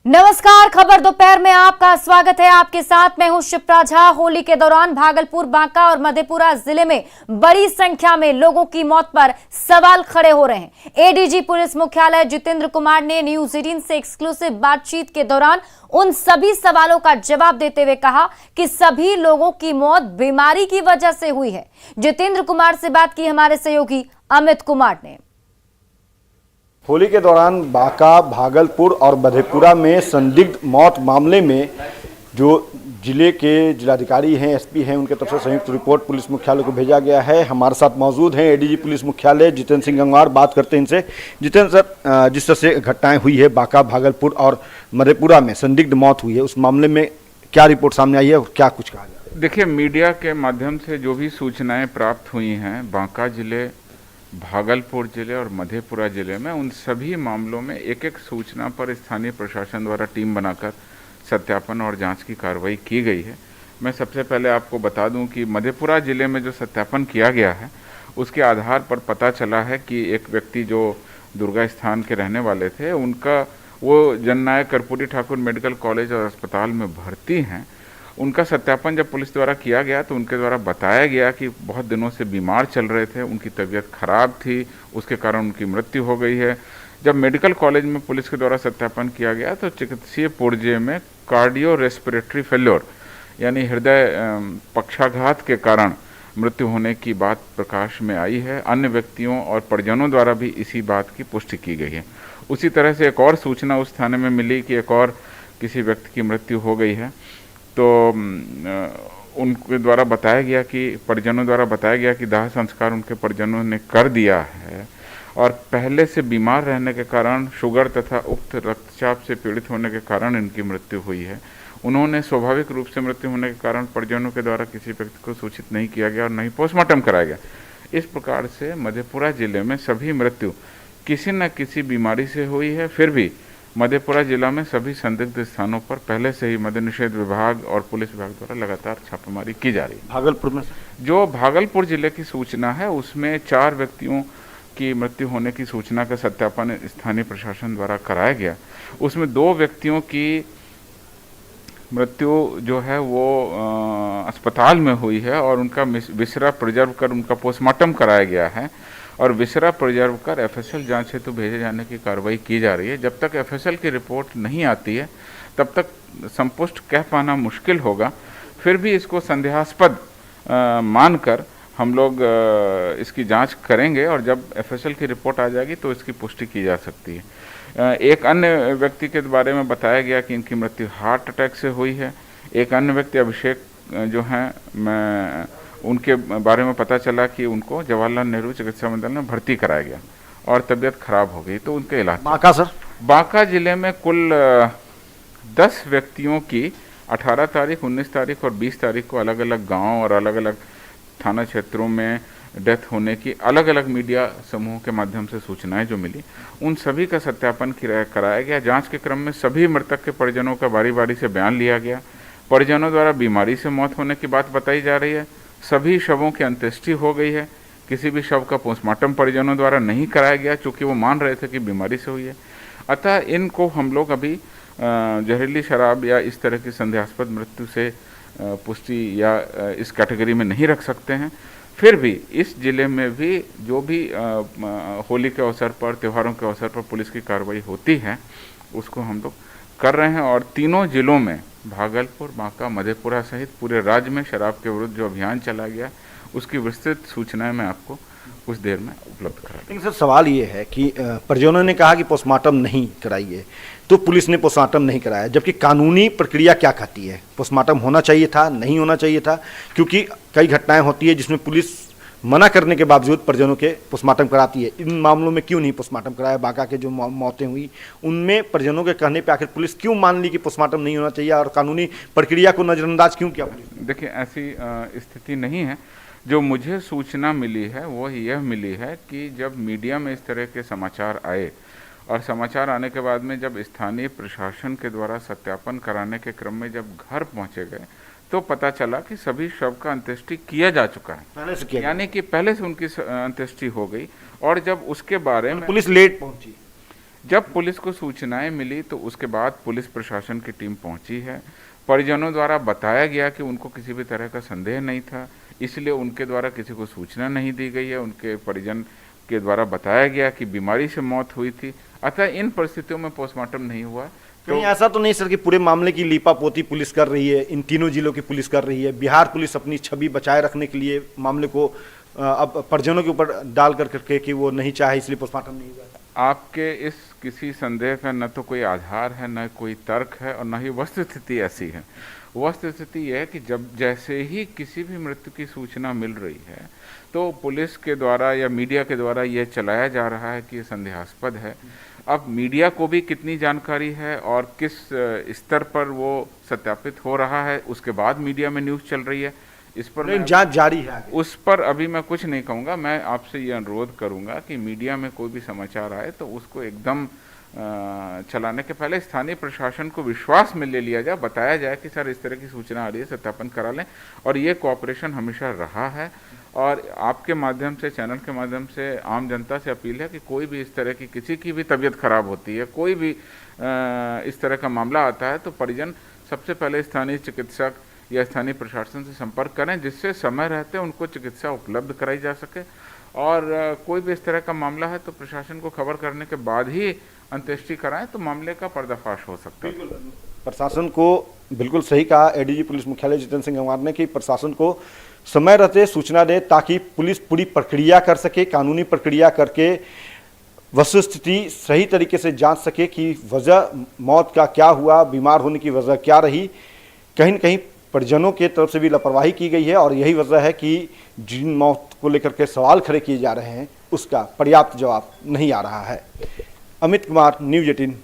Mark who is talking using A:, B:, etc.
A: नमस्कार, खबर दोपहर में आपका स्वागत है। आपके साथ मैं हूं शिप्रा झा। होली के दौरान भागलपुर, बांका और मधेपुरा जिले में बड़ी संख्या में लोगों की मौत पर सवाल खड़े हो रहे हैं। एडीजी पुलिस मुख्यालय जितेंद्र कुमार ने न्यूज 18 से एक्सक्लूसिव बातचीत के दौरान उन सभी सवालों का जवाब देते हुए कहा कि सभी लोगों की मौत बीमारी की वजह से हुई है। जितेंद्र कुमार से बात की हमारे सहयोगी अमित कुमार ने।
B: होली के दौरान बांका, भागलपुर और मधेपुरा में संदिग्ध मौत मामले में जो जिले के जिलाधिकारी हैं, एसपी हैं, उनके तरफ से संयुक्त रिपोर्ट पुलिस मुख्यालय को भेजा गया है। हमारे साथ मौजूद हैं एडीजी पुलिस मुख्यालय जितेंद्र सिंह गंगवार। बात करते हैं इनसे। जितेंद्र सर, जिस तरह से घटनाएं हुई है बांका, भागलपुर और मधेपुरा में संदिग्ध मौत हुई है, उस मामले में क्या रिपोर्ट सामने आई है और क्या कुछ कहा गया?
C: देखिए, मीडिया के माध्यम से जो भी सूचनाएं प्राप्त हुई हैं बांका जिले, भागलपुर जिले और मधेपुरा जिले में, उन सभी मामलों में एक एक सूचना पर स्थानीय प्रशासन द्वारा टीम बनाकर सत्यापन और जांच की कार्रवाई की गई है। मैं सबसे पहले आपको बता दूं कि मधेपुरा जिले में जो सत्यापन किया गया है उसके आधार पर पता चला है कि एक व्यक्ति जो दुर्गा स्थान के रहने वाले थे, उनका वो जननायक कर्पूरी ठाकुर मेडिकल कॉलेज और अस्पताल में भर्ती हैं। उनका सत्यापन जब पुलिस द्वारा किया गया तो उनके द्वारा बताया गया कि बहुत दिनों से बीमार चल रहे थे, उनकी तबीयत खराब थी, उसके कारण उनकी मृत्यु हो गई है। जब मेडिकल कॉलेज में पुलिस के द्वारा सत्यापन किया गया तो चिकित्सीय पुर्जे में कार्डियो रेस्पिरेटरी फेल्योर यानी हृदय पक्षाघात के कारण मृत्यु होने की बात प्रकाश में आई है। अन्य व्यक्तियों और परिजनों द्वारा भी इसी बात की पुष्टि की गई है। उसी तरह से एक और सूचना उस थाने में मिली कि एक और किसी व्यक्ति की मृत्यु हो गई है। तो उनके द्वारा बताया गया कि परिजनों द्वारा बताया गया कि दाह संस्कार उनके परिजनों ने कर दिया है और पहले से बीमार रहने के कारण, शुगर तथा उक्त रक्तचाप से पीड़ित होने के कारण इनकी मृत्यु हुई है। उन्होंने स्वाभाविक रूप से मृत्यु होने के कारण परिजनों के द्वारा किसी व्यक्ति को सूचित नहीं किया गया और नहीं पोस्टमार्टम कराया गया। इस प्रकार से मधेपुरा जिले में सभी मृत्यु किसी न किसी बीमारी से हुई है। फिर भी मधेपुरा जिला में सभी संदिग्ध स्थानों पर पहले से ही मद्य निषेध विभाग और पुलिस विभाग द्वारा लगातार छापेमारी की जा रही है।
B: भागलपुर में
C: जो भागलपुर जिले की सूचना है उसमें 4 व्यक्तियों की मृत्यु होने की सूचना का सत्यापन स्थानीय प्रशासन द्वारा कराया गया। उसमें 2 व्यक्तियों की मृत्यु जो है वो अस्पताल में हुई है और उनका विसरा प्रिजर्व कर उनका पोस्टमार्टम कराया गया है और विसरा प्रिजर्व कर एफएसएल जांच हेतु भेजे जाने की कार्रवाई की जा रही है। जब तक एफएसएल की रिपोर्ट नहीं आती है तब तक संपुष्ट कह पाना मुश्किल होगा। फिर भी इसको संदेहास्पद मानकर हम लोग इसकी जांच करेंगे और जब एफएसएल की रिपोर्ट आ जाएगी तो इसकी पुष्टि की जा सकती है। एक अन्य व्यक्ति के बारे में बताया गया कि इनकी मृत्यु हार्ट अटैक से हुई है। एक अन्य व्यक्ति अभिषेक जो हैं, मैं उनके बारे में पता चला कि उनको जवाहरलाल नेहरू चिकित्सा मंडल में भर्ती कराया गया और तबीयत खराब हो गई तो उनके इलाज।
B: बांका सर,
C: बांका जिले में कुल 10 व्यक्तियों की 18 तारीख, 19 तारीख और 20 तारीख को अलग अलग गांव और अलग अलग थाना क्षेत्रों में डेथ होने की अलग अलग मीडिया समूह के माध्यम से सूचनाएं जो मिली, उन सभी का सत्यापन कराया गया। जांच के क्रम में सभी मृतक के परिजनों का बारी बारी से बयान लिया गया। परिजनों द्वारा बीमारी से मौत होने की बात बताई जा रही है। सभी शवों की अंत्येष्टि हो गई है। किसी भी शव का पोस्टमार्टम परिजनों द्वारा नहीं कराया गया चूँकि वो मान रहे थे कि बीमारी से हुई है। अतः इनको हम लोग अभी जहरीली शराब या इस तरह की संदेहास्पद मृत्यु से पुष्टि या इस कैटेगरी में नहीं रख सकते हैं। फिर भी इस जिले में भी जो भी होली के अवसर पर, त्योहारों के अवसर पर पुलिस की कार्रवाई होती है उसको हम लोग कर रहे हैं और तीनों जिलों में, भागलपुर, बांका, मधेपुरा सहित पूरे राज्य में शराब के विरुद्ध जो अभियान चला गया उसकी विस्तृत सूचनाएं मैं आपको कुछ देर में उपलब्ध करा।
B: लेकिन सर, सवाल ये है कि परिजनों ने कहा कि पोस्टमार्टम नहीं कराइए, तो पुलिस ने पोस्टमार्टम नहीं कराया, जबकि कानूनी प्रक्रिया क्या कहती है? पोस्टमार्टम होना चाहिए था, नहीं होना चाहिए था? क्योंकि कई घटनाएं होती है जिसमें पुलिस मना करने के बावजूद परिजनों के पोस्टमार्टम कराती है। इन मामलों में क्यों नहीं पोस्टमार्टम कराया? बांका के जो मौतें हुई उनमें परिजनों के कहने पर आखिर पुलिस क्यों मान ली कि पोस्टमार्टम नहीं होना चाहिए और कानूनी प्रक्रिया को नजरअंदाज क्यों किया?
C: देखिए, ऐसी स्थिति नहीं है। जो मुझे सूचना मिली है वो यह मिली है कि जब मीडिया में इस तरह के समाचार आए और समाचार आने के बाद में जब स्थानीय प्रशासन के द्वारा सत्यापन कराने के क्रम में जब घर पहुंचे गए तो पता चला कि सभी शव का अंत्येष्टि किया जा चुका है,
B: पहले से किया,
C: यानी कि पहले से उनकी अंत्येष्टि हो गई। और जब उसके बारे में
B: पुलिस लेट पहुंची,
C: जब पुलिस को सूचनाएं मिली तो उसके बाद पुलिस प्रशासन की टीम पहुंची है। परिजनों द्वारा बताया गया कि उनको किसी भी तरह का संदेह नहीं था, इसलिए उनके द्वारा किसी को सूचना नहीं दी गई है। उनके परिजन के द्वारा बताया गया कि बीमारी से मौत हुई थी, अतः इन परिस्थितियों में पोस्टमार्टम नहीं हुआ।
B: कहीं ऐसा तो नहीं सर कि पूरे मामले की लीपापोती पुलिस कर रही है, इन तीनों जिलों की पुलिस कर रही है, बिहार पुलिस अपनी छवि बचाए रखने के लिए मामले को अब परिजनों के ऊपर डाल करके कि वो नहीं चाहे इसलिए पोस्टमार्टम नहीं हुआ?
C: आपके इस किसी संदेह का न तो कोई आधार है, न कोई तर्क है, और न ही वस्तुस्थिति ऐसी है। वस्तुस्थिति यह है कि जब जैसे ही किसी भी मृत्यु की सूचना मिल रही है तो पुलिस के द्वारा या मीडिया के द्वारा यह चलाया जा रहा है कि ये संदेहास्पद है। अब मीडिया को भी कितनी जानकारी है और किस स्तर पर वो सत्यापित हो रहा है, उसके बाद मीडिया में न्यूज़ चल रही है, इस पर
B: जांच जारी है आगे।
C: उस पर अभी मैं कुछ नहीं कहूँगा। मैं आपसे ये अनुरोध करूँगा कि मीडिया में कोई भी समाचार आए तो उसको एकदम चलाने के पहले स्थानीय प्रशासन को विश्वास में ले लिया जाए, बताया जाए कि सर इस तरह की सूचना आ रही है, सत्यापन करा लें। और ये कोऑपरेशन हमेशा रहा है। और आपके माध्यम से, चैनल के माध्यम से आम जनता से अपील है कि कोई भी इस तरह की किसी की भी तबीयत खराब होती है, कोई भी इस तरह का मामला आता है तो परिजन सबसे पहले स्थानीय चिकित्सक या स्थानीय प्रशासन से संपर्क करें, जिससे समय रहते उनको चिकित्सा उपलब्ध कराई जा सके। और कोई भी इस तरह का मामला है तो प्रशासन को खबर करने के बाद ही अंत्येष्टि कराएं तो मामले का पर्दाफाश हो सकता है।
B: प्रशासन को बिल्कुल सही कहा एडीजी पुलिस मुख्यालय जितेंद्र सिंह गंगवार ने कि प्रशासन को समय रहते सूचना दे ताकि पुलिस पूरी प्रक्रिया कर सके, कानूनी प्रक्रिया करके वस्तुस्थिति सही तरीके से जांच सके कि वजह मौत का क्या हुआ, बीमार होने की वजह क्या रही। कहीं न कहीं परिजनों के तरफ से भी लापरवाही की गई है और यही वजह है कि जिन मौत को लेकर के सवाल खड़े किए जा रहे हैं उसका पर्याप्त जवाब नहीं आ रहा है। अमित कुमार, न्यूज़ 18।